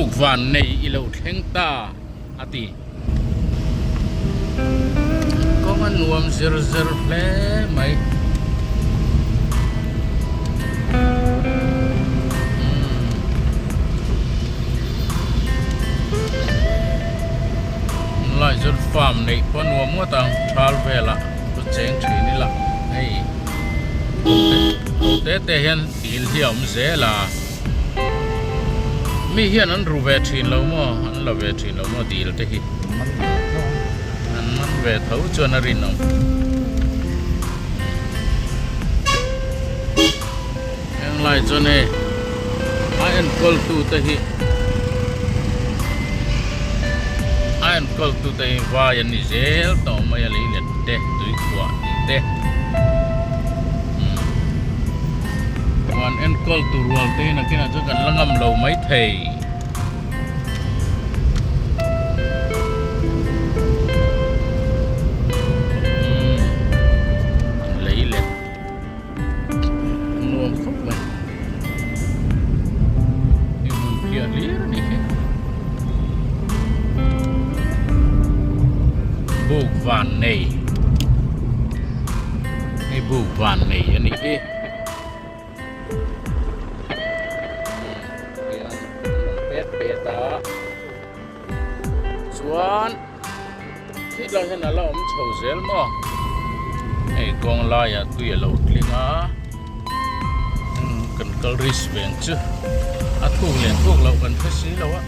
buộc van này ilo theng ta ati có ngân nuông zir zir ple mày lại dân farm này có nuông mua tang thal về là có chén thủy này là hey tế tế hiện tiền hiểm dễ là mi hiện anh ru về thuyền lâu mà anh là về thuyền lâu mà đi là thế hi anh về thấu cho nó rin không em lại cho này anh call tu thế hi anh call tu thế vài anh đi dễ tao mới lấy lên thế tuổi qua thế anh call tu ruột thế là cái nào cho gần lăng ngầm lâu mấy thầy lấy lên nuông khóc mày nhưng mà kia lý đó đi buộc van này cái buộc van này anh ấy One, khiเราเห็นเราไม่ชอบเซลมั้งไอ้กองลายอะตัวเราลิงอ่ะกันก็ริสเวงจื้ออะทุกเรียนพวกเรากันเพื่อซื้อเราอะ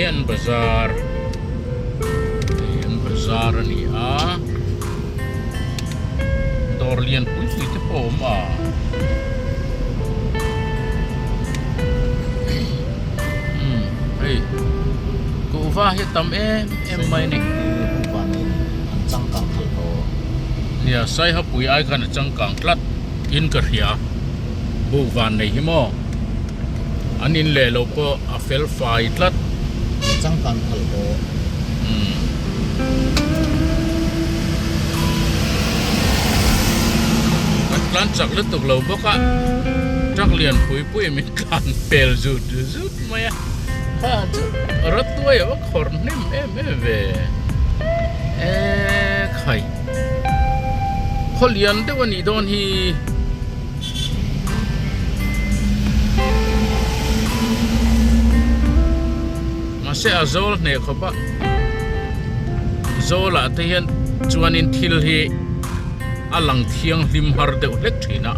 Yan bazar ni a dorlian pui te po ma hey ko va he tam em mai ni va ni an chang kang khal ho nia sai ha pui ai khan chang kang tlat in ka ria bu van nei hi mo anin le lo po a fel fai tlat chang kang khal ho kan chak le tok lo boka chak lian pui min kan pel zut maya ha rat toy ba khor nim ve khai kholian de wani don hi se azol ne khoba zola te hian chuanin thil hi alang thiang hlim har deuh hlek thina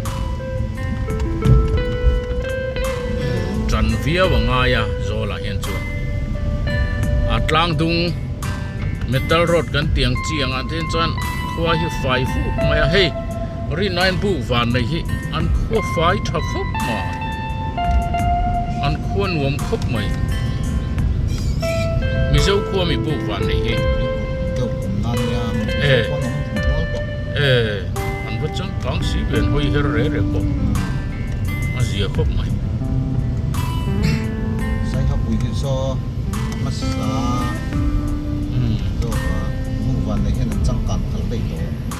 tran via wanga ya zola hian chu atlang dung metal rod kan tiang chiang an then chuan khua hi fai fu maya hey ri nine bu van nei hi an khua fai tha khop ma an khuan wom khop mai mi dâu cua mi bu van này hi to nan ya ko nom mol ko an vật chẳng căng xí biển hoi her re ko a zia khop mai sai ha pui hi so masa to mu van nei hen chang kang khal bei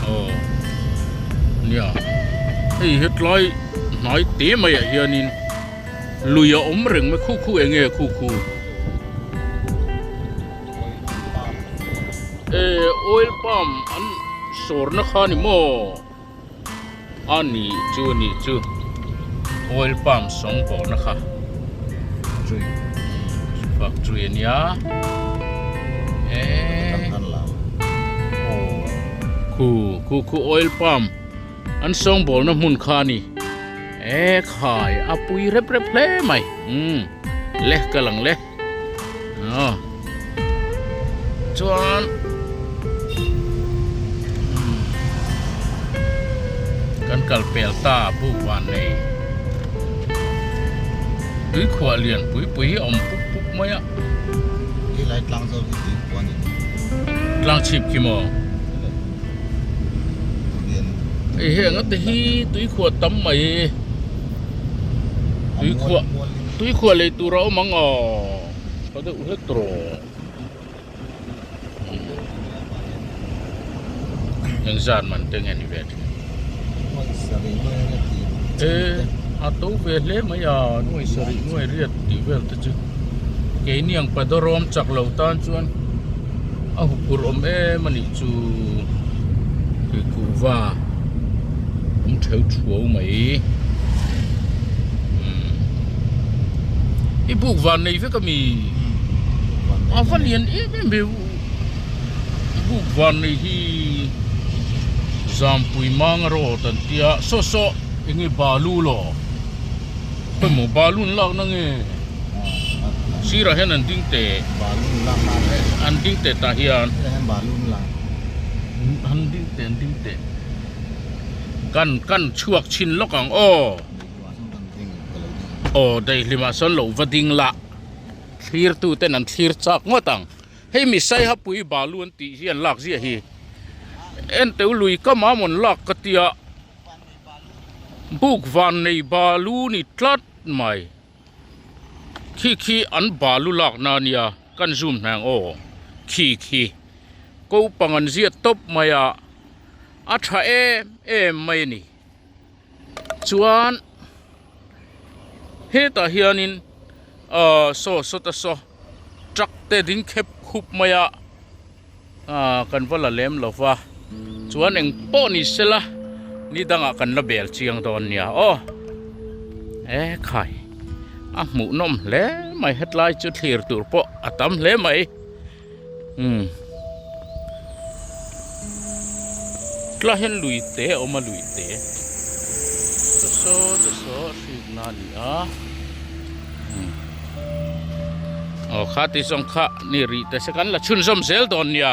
to nia hey het loi nói tí mày à hianin lùi ống rừng mới khu nghe khu oil palm an sor na khani mo ani chu oil palm song bo na kha trui factory nia kan la khu oil palm an song bo na mun khani khai apui rep ple mai leh kalang leh chuan kan kalpel ta bu van nei tui khwa lian pui om puk mai a i lai tlang zo hi ti ko ni tlang chip ki mo bien ai he nga te hi tui khwa tam mai tui khwa tui khua le tu rau mang o pa de u he tro yang zan man teng ani vet Ôi, sợ bị mưa cái gì. a to ve le ma ya noi sari noi riat ti vel ta chu ke niang pa do rom chak lo tan chuan a hu pur om e mani chu ke ku wa theu chuo mai i buk van nei ve ka mi a van lian e me buk van nei hi zam pui mang ro tan tia so ingi balu lo pe mo balu lak na nge sira hen an ding te Balun lang mà đấy. an ding te ta hian Cái này balun lang. an ding te kan chuak chin lokang o Để qua xong tầm tình của lâu đi. o dei lima son lo vading la thlir tu ten an thlir chak ngotang hei mi sai ha pui balu an ti hian lak zia hi en teu lui ka ma mon lak ka tia buk van nei balu ni tlat mai khi an balu lak na nia kan zoom nang o khi ko pangan zia top maya a tha em mai ni chuan he ta hianin so ta so truck te ding khep khup maya kan vala lem lova chuan eng po ni sela ni danga kan la bel chiang don nia o khai a mu nom le mai hetlai chu thlir tur po atam le mai tla hen lui te oma lui te so rig na ni a khati song kha ni ri te sekan la chun som sel don nia